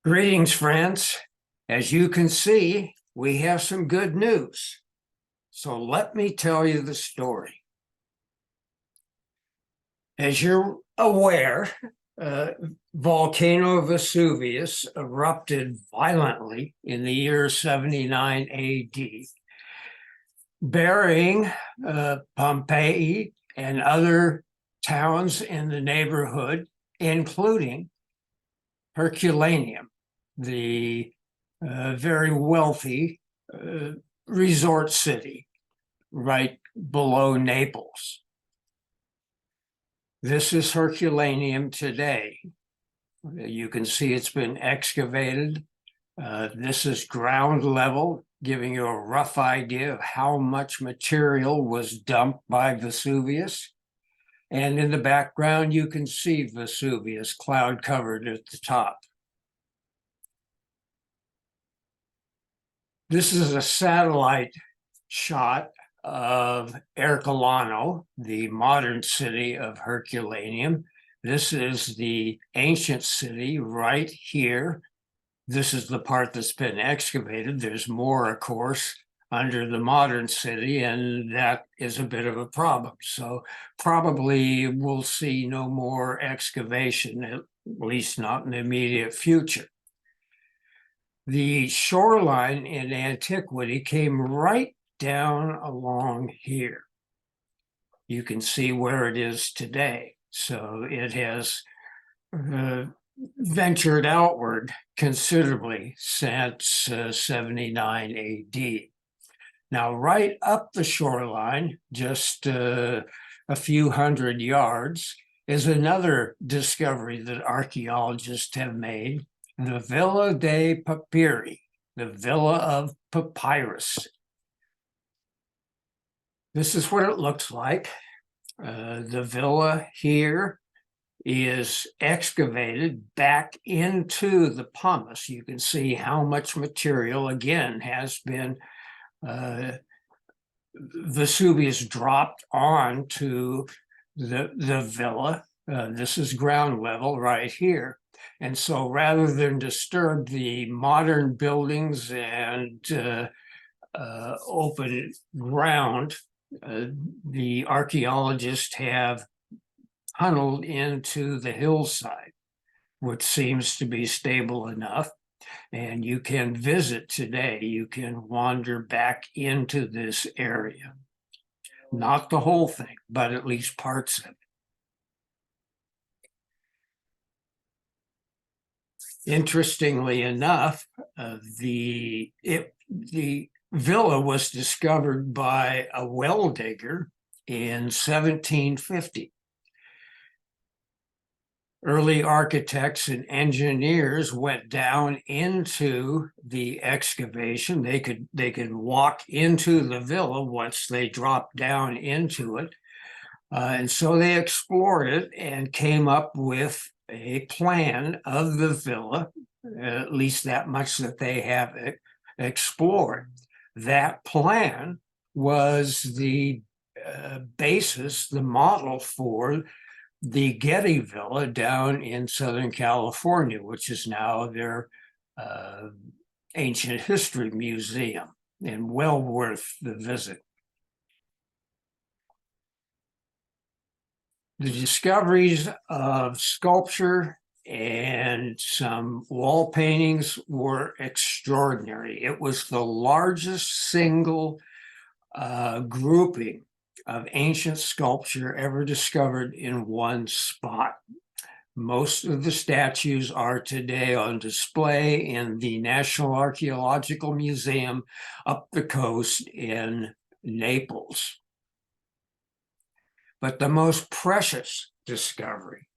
Greetings, friends. As you can see, we have some good news. So let me tell you the story. As you're aware, uh, volcano Vesuvius erupted violently in the year 79 AD, burying Pompeii and other towns in the neighborhood, including Herculaneum, the very wealthy resort city right below Naples. This is Herculaneum today. You can see it's been excavated. This is ground level, giving you a rough idea of how much material was dumped by Vesuvius. And in the background, you can see Vesuvius cloud covered at the top. This is a satellite shot of Herculaneum, the modern city of Herculaneum. This is the ancient city right here. This is the part that's been excavated. There's more, of course, under the modern city, and that is a bit of a problem. So probably we'll see no more excavation, at least not in the immediate future. The shoreline in antiquity came right down along here. You can see where it is today. So it has ventured outward considerably since 79 AD. Now, right up the shoreline, just a few hundred yards, is another discovery that archaeologists have made, the Villa dei Papyri, the Villa of Papyrus. This is what it looks like. The villa here is excavated back into the pumice. You can see how much material, again, has been Vesuvius dropped onto the villa. This is ground level right here. And so rather than disturb the modern buildings and open ground, the archaeologists have tunneled into the hillside, which seems to be stable enough. And you can visit today. You can wander back into this area. Not the whole thing, but at least parts of it. Interestingly enough, the villa was discovered by a well digger in 1750. Early architects and engineers went down into the excavation. They could walk into the villa once they dropped down into it. And so they explored it and came up with a plan of the villa, at least that much that they have explored. That plan was the basis, the model for the Getty Villa down in Southern California, which is now their ancient history museum, and well worth the visit. The discoveries of sculpture and some wall paintings were extraordinary. It was the largest single grouping of ancient sculpture ever discovered in one spot. Most of the statues are today on display in the National Archaeological Museum up the coast in Naples. But the most precious discovery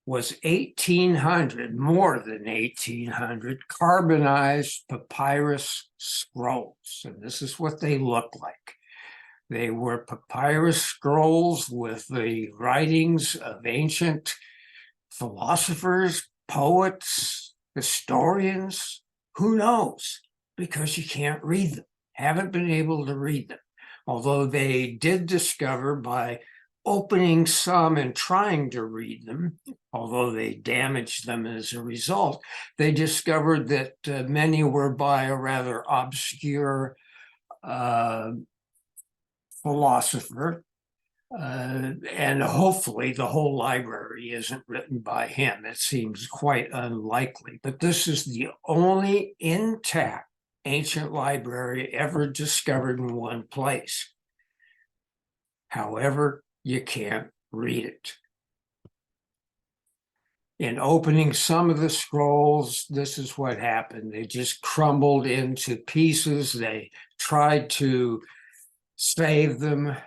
was 1,800, more than 1,800 carbonized papyrus scrolls. And this is what they look like. They were papyrus scrolls with the writings of ancient philosophers, poets, historians, who knows, because you can't read them, haven't been able to read them. Although they did discover by opening some and trying to read them, although they damaged them as a result, they discovered that many were by a rather obscure philosopher. And hopefully the whole library isn't written by him. It seems quite unlikely, but this is the only intact ancient library ever discovered in one place. However, you can't read it. In opening some of the scrolls, this is what happened. They just crumbled into pieces. They tried to save them.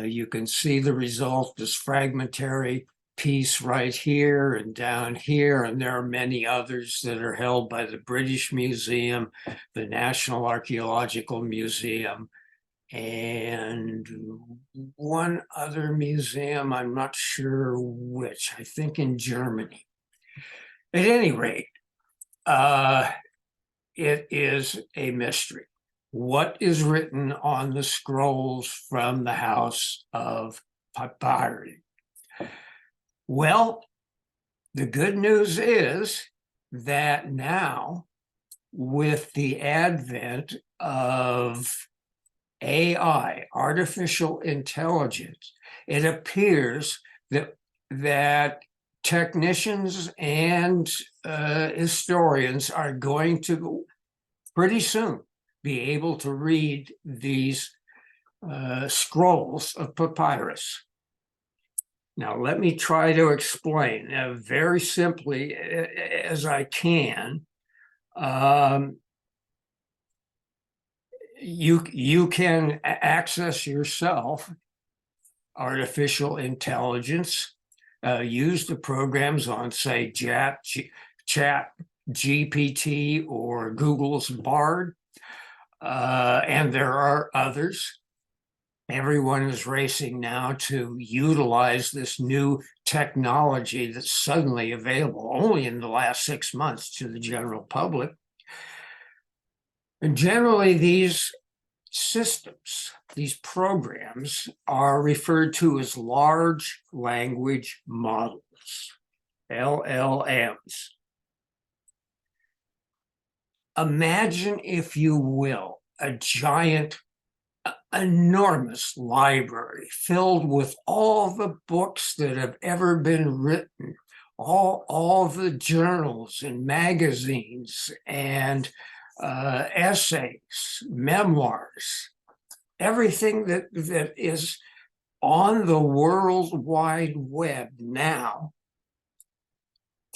You can see the result, this fragmentary piece right here and down here, and there are many others that are held by the British Museum, the National Archaeological Museum, and one other museum, I'm not sure which, I think in Germany. At any rate, it is a mystery. What is written on the scrolls from the house of Papyri? Well, the good news is that now, with the advent of AI, artificial intelligence, it appears that technicians and historians are going to pretty soon be able to read these scrolls of papyrus. Now, let me try to explain very simply as I can. You can access yourself artificial intelligence, use the programs on, say, Chat GPT or Google's Bard, and there are others. Everyone is racing now to utilize this new technology that's suddenly available only in the last 6 months to the general public. And generally, these systems, these programs, are referred to as large language models, LLMs. Imagine, if you will, a giant, enormous library filled with all the books that have ever been written, all the journals and magazines and essays, memoirs, everything that is on the World Wide Web now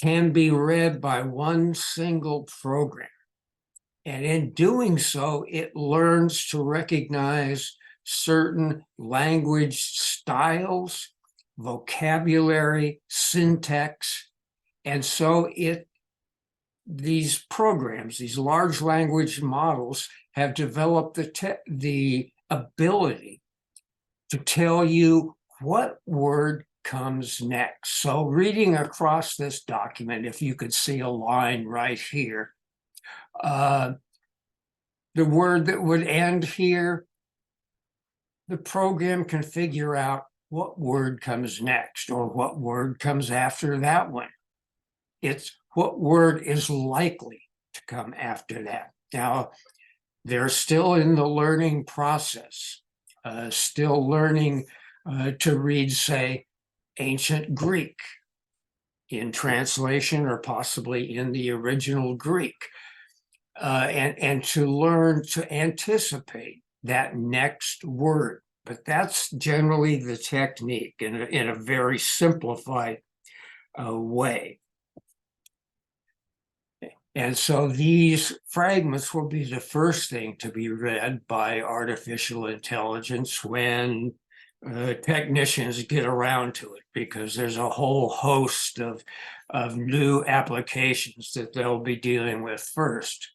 can be read by one single program. And in doing so, it learns to recognize certain language styles, vocabulary, syntax. And so these programs, these large language models, have developed the ability to tell you what word comes next. So reading across this document, if you could see a line right here, the word that would end here, the program can figure out what word comes next or what word comes after that one. It's what word is likely to come after that. Now, they're still in the learning process, still learning to read, say, ancient Greek in translation or possibly in the original Greek. And to learn to anticipate that next word. But that's generally the technique in a very simplified way. And so these fragments will be the first thing to be read by artificial intelligence when technicians get around to it, because there's a whole host of new applications that they'll be dealing with first.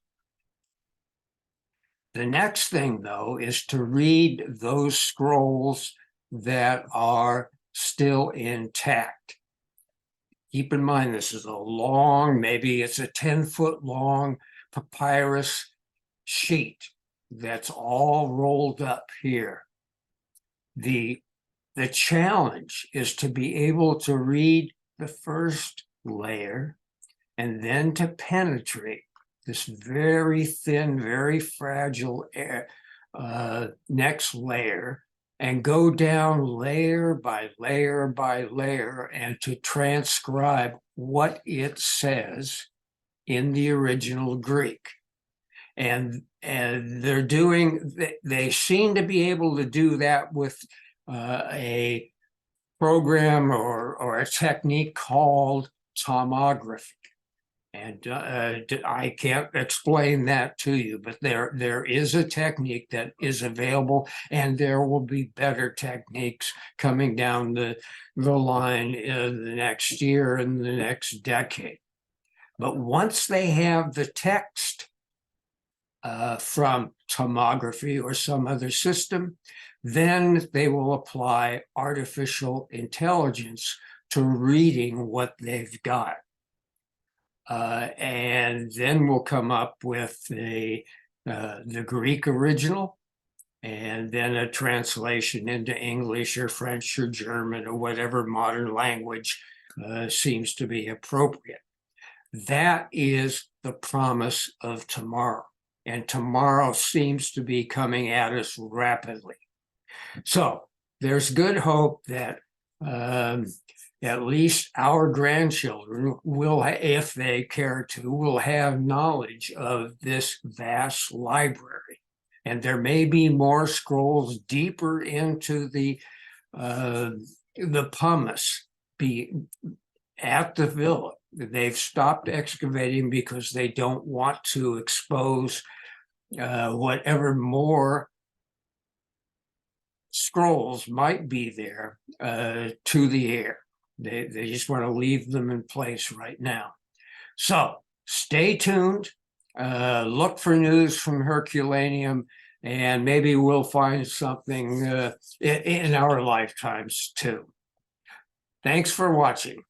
The next thing, though, is to read those scrolls that are still intact. Keep in mind, this is a long, maybe it's a 10-foot long papyrus sheet that's all rolled up here. The the challenge is to be able to read the first layer and then to penetrate this very thin, very fragile next layer and go down layer by layer by layer and to transcribe what it says in the original Greek. And they seem to be able to do that with a program or a technique called tomography. And I can't explain that to you, but there is a technique that is available, and there will be better techniques coming down the line in the next year and the next decade. But once they have the text from tomography or some other system, then they will apply artificial intelligence to reading what they've got. And then we'll come up with the Greek original, and then a translation into English or French or German or whatever modern language seems to be appropriate. That is the promise of tomorrow, and tomorrow seems to be coming at us rapidly. So there's good hope that at least our grandchildren will, if they care to, will have knowledge of this vast library. And there may be more scrolls deeper into the pumice at the villa. They've stopped excavating because they don't want to expose whatever more scrolls might be there to the air. They just want to leave them in place right now. So stay tuned. Look for news from Herculaneum, and maybe we'll find something in our lifetimes too. Thanks for watching.